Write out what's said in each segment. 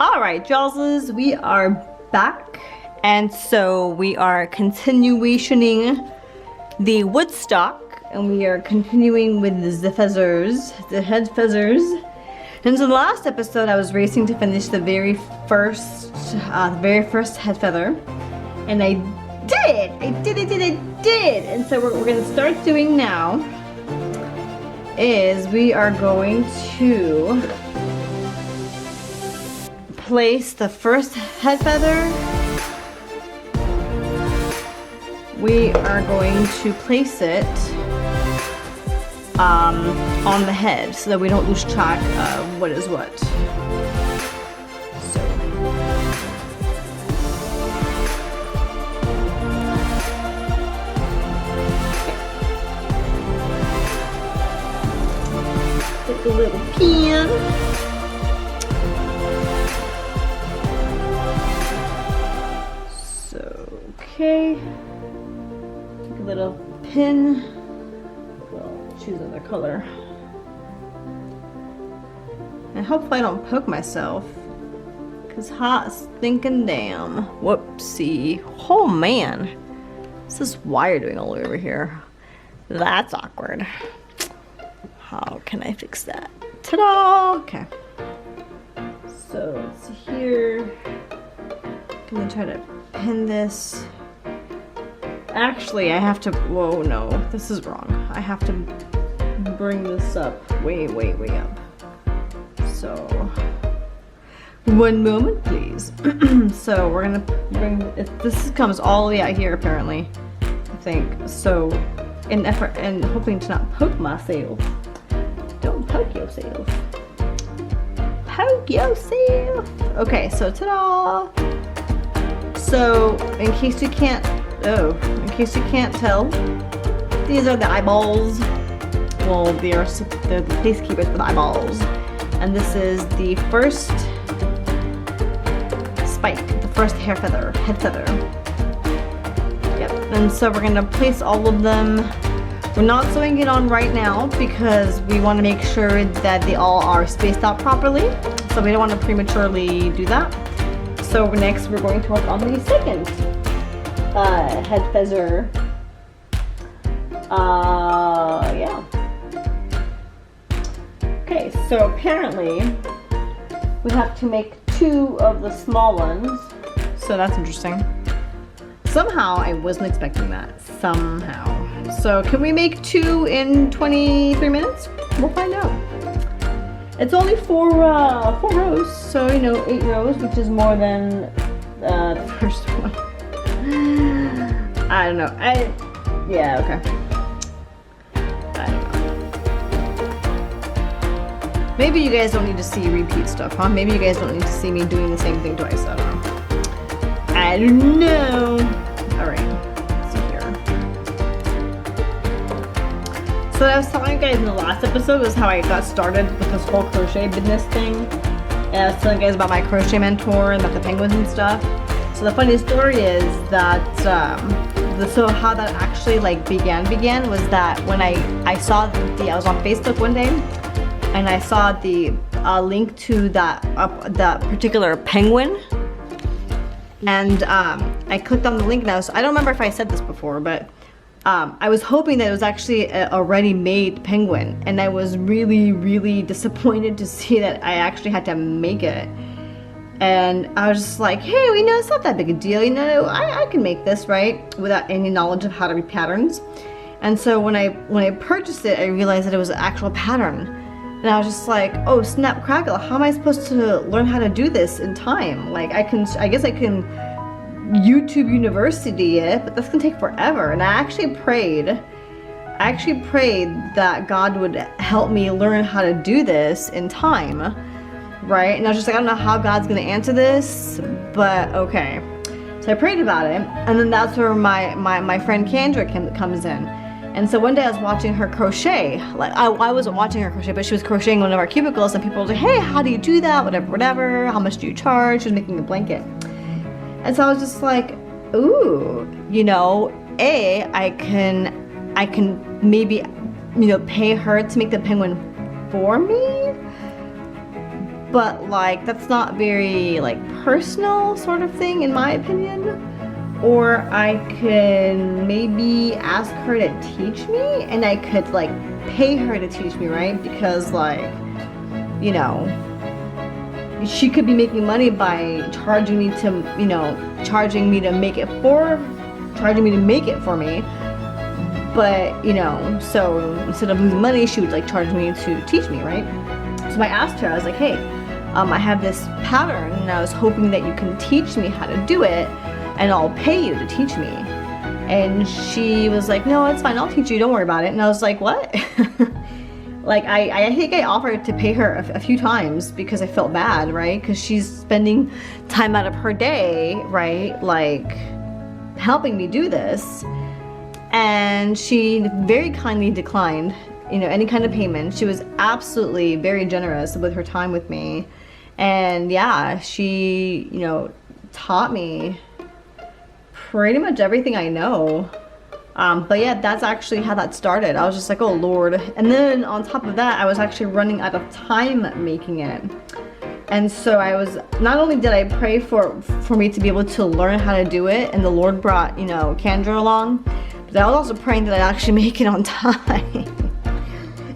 Alright, Josses, we are back, and so we are continuationing the Woodstock, and we are continuing with the feathers, the head feathers. And so the last episode I was racing to finish the very first head feather, and I did! I did! And so what we're going to start doing now is we are going to place the first head feather. We are going to place it on the head so that we don't lose track of what is what. So take a little pin. Okay, take a little pin, we'll choose another color, and hopefully I don't poke myself, because hot stinking damn, whoopsie, oh man, what's this wire doing all over here? That's awkward. How can I fix that? Ta-da! Okay, so let's see here, I'm gonna try to pin this. Actually, I have to, whoa, no, this is wrong. I have to bring this up way up. So, one moment, please. So we're gonna bring, this comes all the way out here apparently, I think. So, in effort and hoping to not poke myself. Don't poke yourself. Poke yourself. Okay, so ta-da! So, in case you can't tell, these are the eyeballs. Well, they're the place keepers for the eyeballs. And this is the first spike, the first head feather. Yep, and so we're gonna place all of them. We're not sewing it on right now because we wanna make sure that they all are spaced out properly. So we don't wanna prematurely do that. So next we're going to work on the second head feather. Yeah. Okay, so apparently we have to make 2 of the small ones. So that's interesting. Somehow I wasn't expecting that. Somehow. So can we make 2 in 23 minutes? We'll find out. It's only 4 rows, so you know 8 rows, which is more than the first one. I don't know. Yeah, okay. I don't know. Maybe you guys don't need to see repeat stuff, huh? Maybe you guys don't need to see me doing the same thing twice. I don't know. I don't know. All right. So what I was telling you guys in the last episode was how I got started with this whole crochet business thing. And I was telling you guys about my crochet mentor and about the penguins and stuff. So the funny story is that, so how that actually like began was that when I saw I was on Facebook one day and I saw the link to that particular penguin. And I clicked on the link and I don't remember if I said this before, but I was hoping that it was actually a ready-made penguin, and I was really disappointed to see that I actually had to make it. And I was just like, hey, you know, it's not that big a deal, you know, I can make this, right? Without any knowledge of how to read patterns. And so when I purchased it, I realized that it was an actual pattern. And I was just like, oh snap crackle, how am I supposed to learn how to do this in time? Like I guess I can YouTube University it, but that's gonna take forever. And I actually prayed that God would help me learn how to do this in time, right? And I was just like, I don't know how God's gonna answer this, but okay. So I prayed about it, and then that's where my friend Kendra comes in. And so one day I was watching her crochet. Like I wasn't watching her crochet, but she was crocheting one of our cubicles, and people were like, hey, how do you do that? Whatever, how much do you charge? She was making a blanket. And so I was just like, ooh, you know, I can maybe, you know, pay her to make the penguin for me. but like that's not very like personal sort of thing in my opinion. Or I can maybe ask her to teach me, and I could like pay her to teach me, right? Because like, you know, she could be making money by charging me to, you know, charging me to make it for me. But, you know, so instead of losing money, she would like charge me to teach me, right? So I asked her, I was like, hey, I have this pattern and I was hoping that you can teach me how to do it and I'll pay you to teach me. And she was like, no, it's fine, I'll teach you, don't worry about it. And I was like, what? Like, I think I offered to pay her a few times because I felt bad, right? Because she's spending time out of her day, right? Like, helping me do this. And she very kindly declined, you know, any kind of payment. She was absolutely very generous with her time with me. And yeah, she, you know, taught me pretty much everything I know. But yeah, that's actually how that started. I was just like, oh Lord. And then on top of that, I was actually running out of time making it. And so I was, not only did I pray for me to be able to learn how to do it, and the Lord brought, you know, Kendra along, but I was also praying that I'd actually make it on time.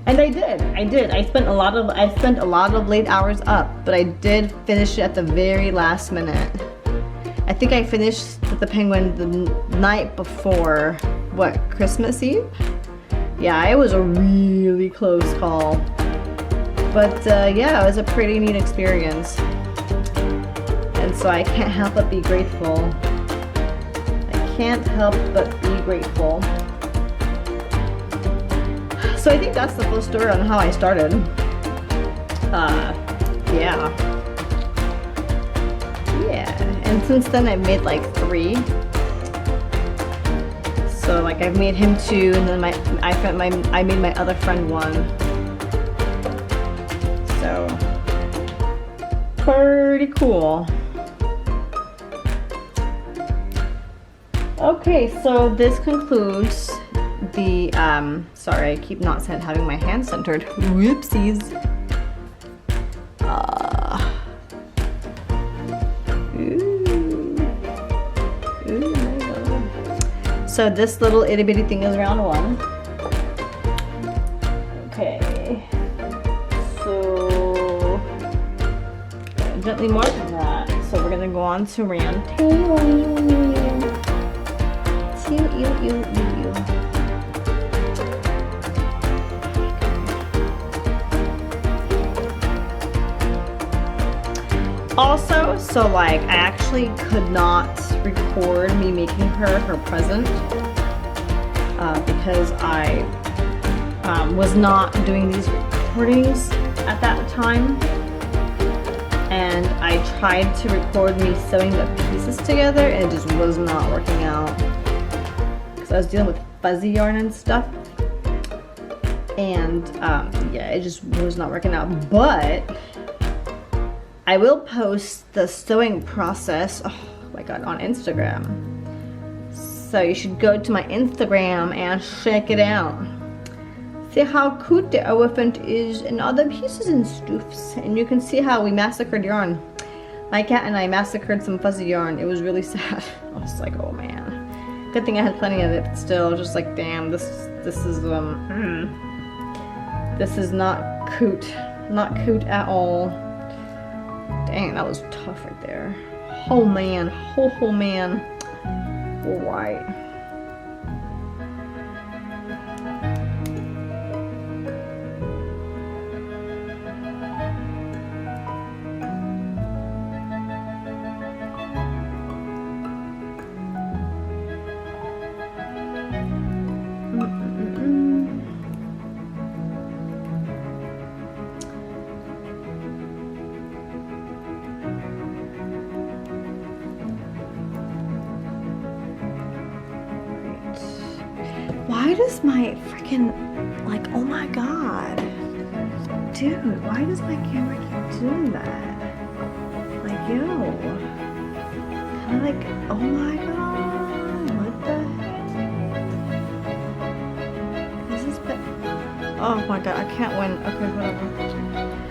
And I did. I spent a lot of late hours up, but I did finish it at the very last minute. I think I finished the penguin the night before, what, Christmas Eve? Yeah, it was a really close call. But yeah, it was a pretty neat experience. And so I can't help but be grateful. I can't help but be grateful. So I think that's the full story on how I started. Yeah. And since then I've made like 3. So like I've made him 2, and then I made my other friend 1. So pretty cool. Okay, so this concludes the sorry, I keep not having my hand centered. Whoopsies. So this little itty bitty thing is round 1. Okay. So gently marking that. So we're gonna go on to round 2. Also, so like I actually could not record me making her present because I was not doing these recordings at that time, and I tried to record me sewing the pieces together and it just was not working out because I was dealing with fuzzy yarn and stuff, and yeah, it just was not working out. But I will post the sewing process, oh my god, on Instagram. So you should go to my Instagram and check it out. See how cute the elephant is and all the pieces and stuffs. And you can see how we massacred yarn. My cat and I massacred some fuzzy yarn. It was really sad. I was like, oh man. Good thing I had plenty of it, but still, I was just like, damn, this is not cute. Not cute at all. Dang, that was tough right there. Oh man, oh man. All right. Why does my freaking, like, oh my god. Dude, why does my camera keep doing that? Like, yo. Kind of like, oh my god. What the heck? Is this, oh my god, I can't win. Okay, whatever.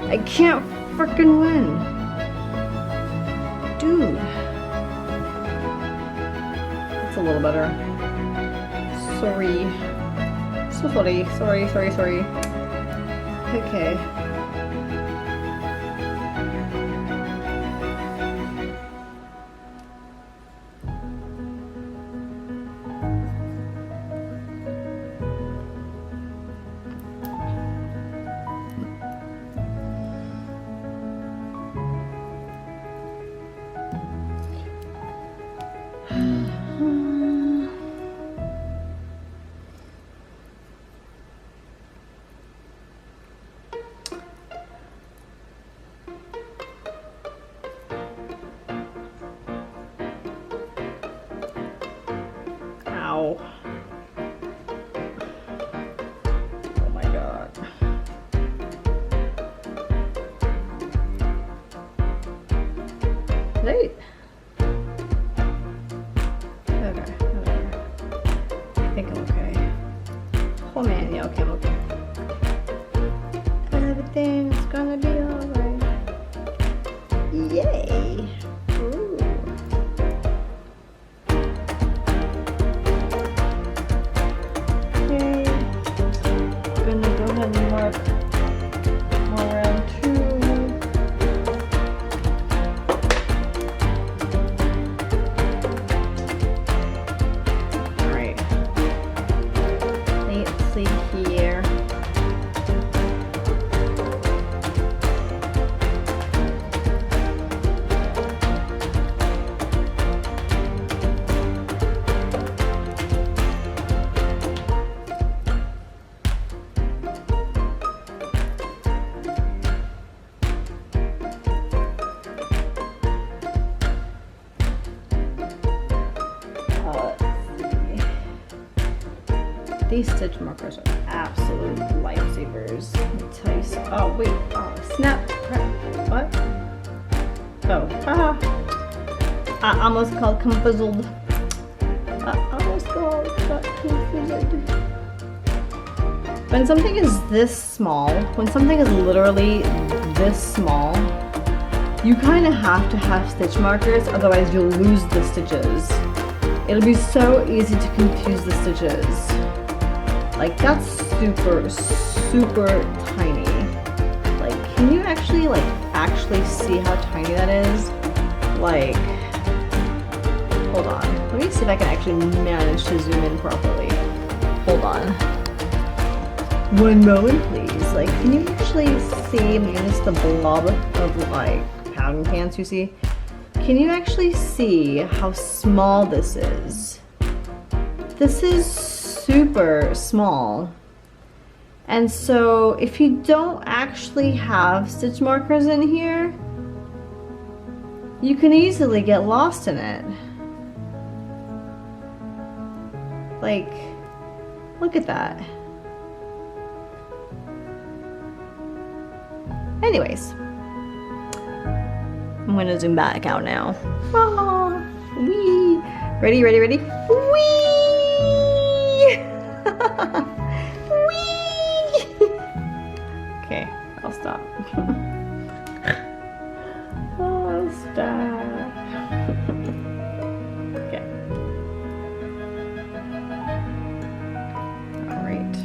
I can't frickin' win. Dude. That's a little better. Sorry. So sorry. Okay. Ow. Oh my god. Right. Okay. I think I'm okay. Oh man, yeah, okay, I'm okay. Everything's gonna be alright. Yay! Ooh. Okay. Gonna go ahead and mark round 2. Alright. Let's see here. These stitch markers are absolute lifesavers. Let me tell you so. Oh wait, oh snap, what? Oh, haha. I almost got confused. When something is this small, when something is literally this small, you kind of have to have stitch markers, otherwise you'll lose the stitches. It'll be so easy to confuse the stitches. Like, that's super tiny. Like, can you actually see how tiny that is? Like, hold on. Let me see if I can actually manage to zoom in properly. Hold on. One moment, please. Like, can you actually see minus the blob of, like, powder pants you see? Can you actually see how small this is? This is super small. And so if you don't actually have stitch markers in here, you can easily get lost in it. Like, look at that. Anyways, I'm gonna zoom back out now. Ah, wee. Ready? Wee! Wee! Okay, I'll stop. I'll stop. Okay. All right.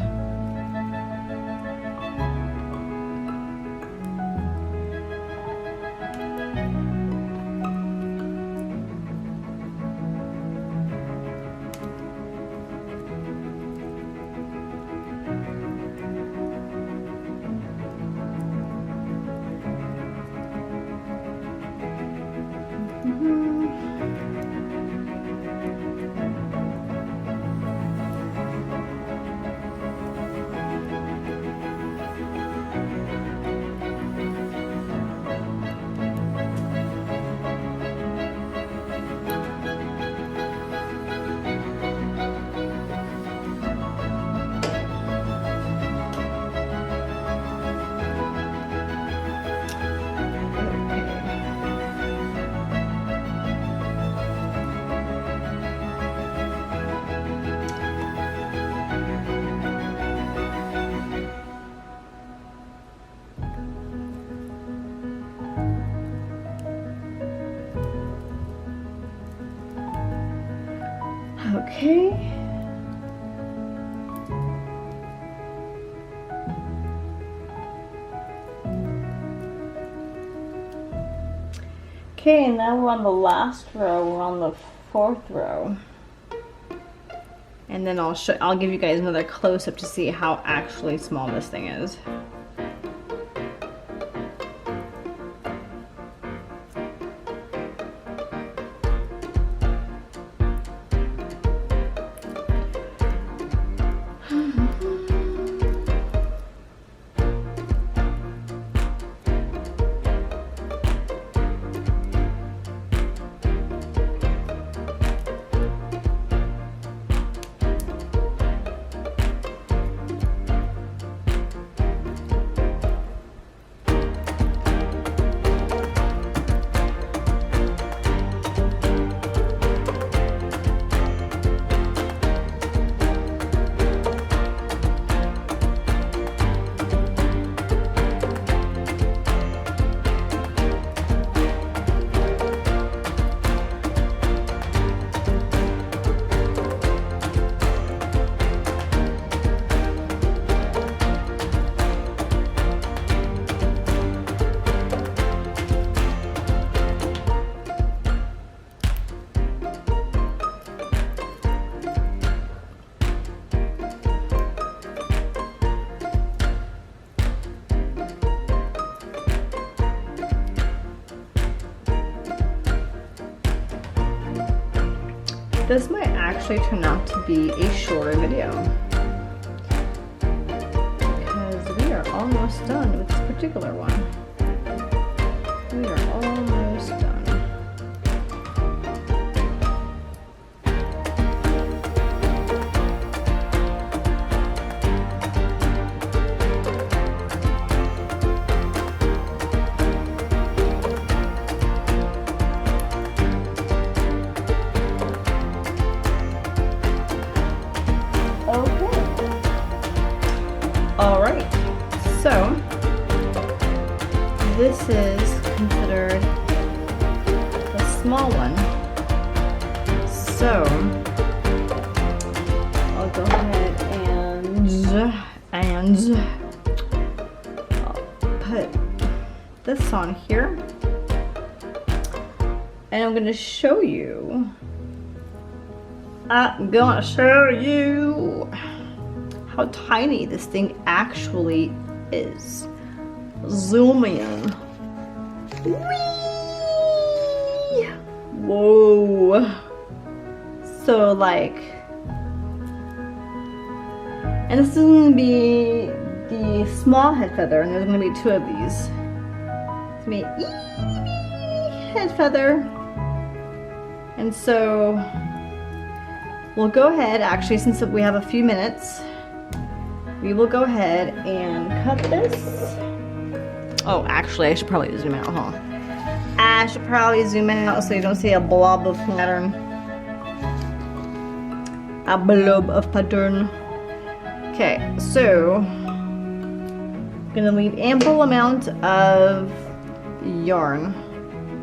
Okay. Okay, now we're on the last row. We're on the 4th row. And then I'll give you guys another close-up to see how actually small this thing is. This might actually turn out to be a shorter video because we are almost done with this particular one. We are almost done. Alright, so this is considered the small one. So I'll go ahead and I'll put this on here. And I'm gonna show you how tiny this thing actually is. Zoom in. Whee! Whoa. So like, and this is gonna be the small head feather, and there's gonna be 2 of these. It's gonna be an itty head feather. And so we'll go ahead, actually, since we have a few minutes, we will go ahead and cut this. Oh, actually, I should probably zoom out, huh? I should probably zoom out so you don't see a blob of pattern. A blob of pattern. Okay, so I'm gonna leave ample amount of yarn.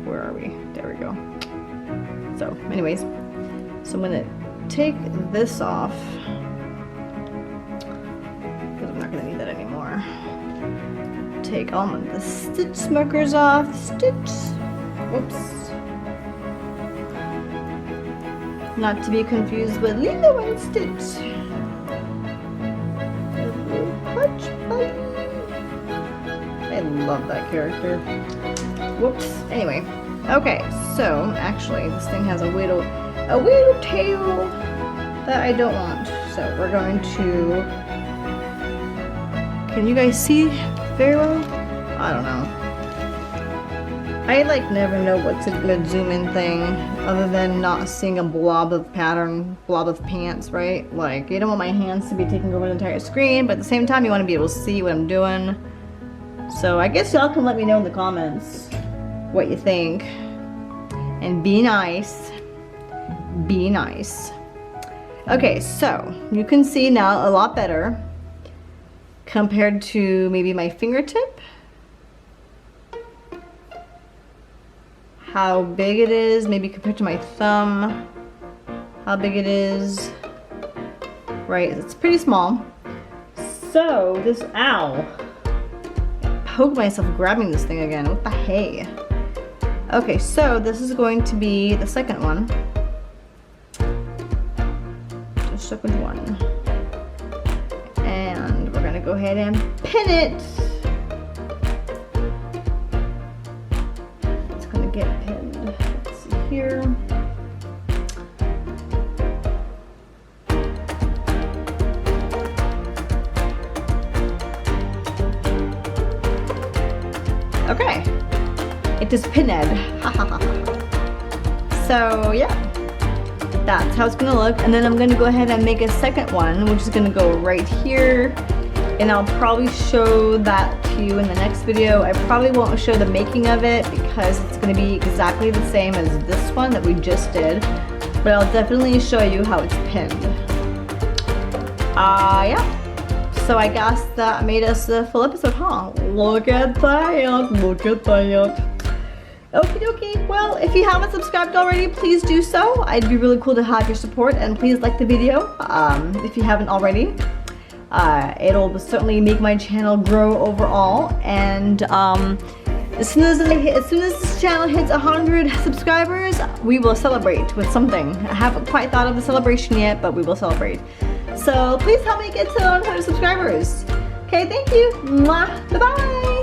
Where are we? There we go. So, anyways, so I'm gonna take this off. I'm not gonna need that anymore. Take all of the stitch markers off. Whoops. Not to be confused with Lilo and Stitch. I love that character. Whoops. Anyway, okay. So actually, this thing has a little tail that I don't want. So we're going to. Can you guys see very well? I don't know. I like never know what's a good zoom in thing other than not seeing a blob of pattern, blob of pants, right? Like, you don't want my hands to be taking over the entire screen, but at the same time you want to be able to see what I'm doing. So I guess y'all can let me know in the comments what you think. And be nice. Be nice. Okay, so you can see now a lot better compared to maybe my fingertip. How big it is, maybe compared to my thumb. how big it is. Right, it's pretty small. So this, ow. Poke myself grabbing this thing again, what the hey. Okay, so this is going to be the second one. The second one. And we're gonna go ahead and pin it. It's gonna get pinned. Let's see here. Okay, it is pinned. So yeah, that's how it's gonna look. And then I'm gonna go ahead and make a second one, which is gonna go right here. And I'll probably show that to you in the next video. I probably won't show the making of it because it's gonna be exactly the same as this one that we just did. But I'll definitely show you how it's pinned. Yeah. So I guess that made us a full episode, huh? Look at that, look at that. Okie dokie, well, if you haven't subscribed already, please do so. It'd be really cool to have your support, and please like the video if you haven't already. It'll certainly make my channel grow overall, and as soon as this channel hits 100 subscribers, we will celebrate with something. I haven't quite thought of the celebration yet, but we will celebrate. So please help me get to 100 subscribers. Okay, thank you. Mwah. Bye-bye.